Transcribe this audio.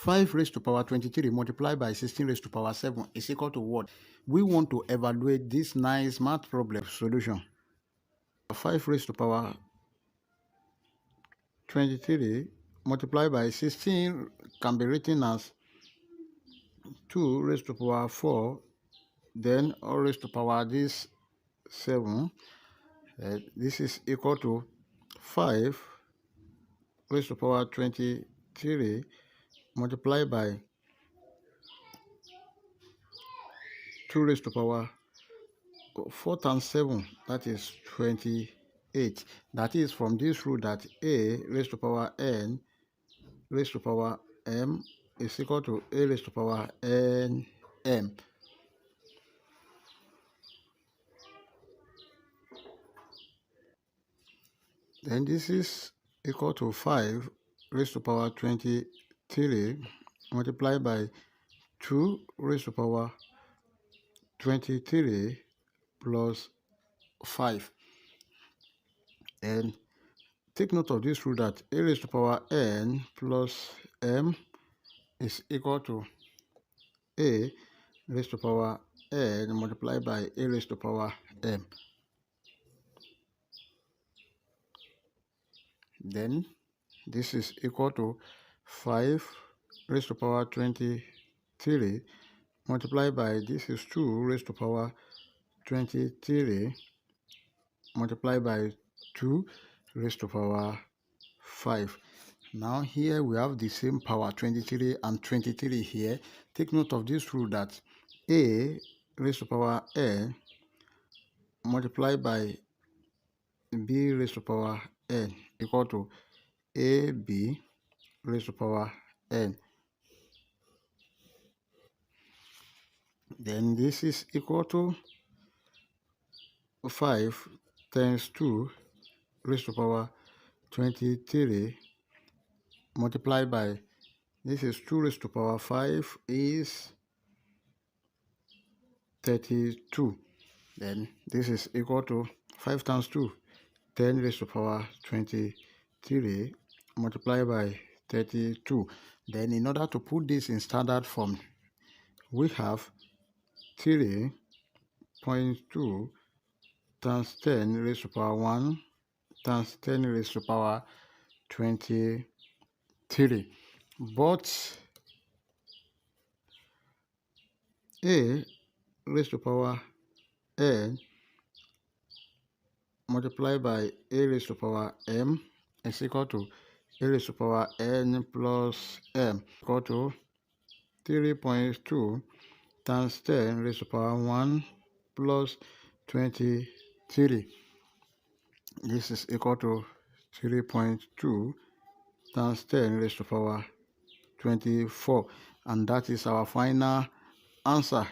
5 raised to power 23 multiplied by 16 raised to power 7 is equal to what? We want to evaluate this nice math problem solution. 5 raised to power 23 multiplied by 16 can be written as 2 raised to power 4, then all raised to power this 7. This is equal to 5 raised to power 23 multiplied by 2 raised to power 4 times 7, that is 28. That is from this rule that a raised to power n raised to power m is equal to a raised to power n m. Then this is equal to 5 raised to power 23 multiplied by 2 raised to power 23 plus 5. And take note of this rule that a raised to power n plus m is equal to a raised to power n multiplied by a raised to power m. Then this is equal to 5 raised to power 23 multiplied by this is 2 raised to power 23 multiplied by 2 raised to power 5. Now here we have the same power 23 and 23 here. Take note of this rule that a raised to power n multiplied by b raised to power n equal to ab raised to power n. Then this is equal to 5 times 2 raised to power 23 multiplied by this is 2 raised to power 5 is 32. Then this is equal to 5 times 2, 10 raised to power 23 multiplied by 32. Then in order to put this in standard form, we have 3.2 times 10 raised to power 1 times 10 raised to power 23. But a raised to power n multiplied by a raised to power m is equal to a raised to power n plus m equal to 3.2 times 10 raised to power 1 plus 23. This is equal to 3.2 times 10 raised to power 24, and that is our final answer.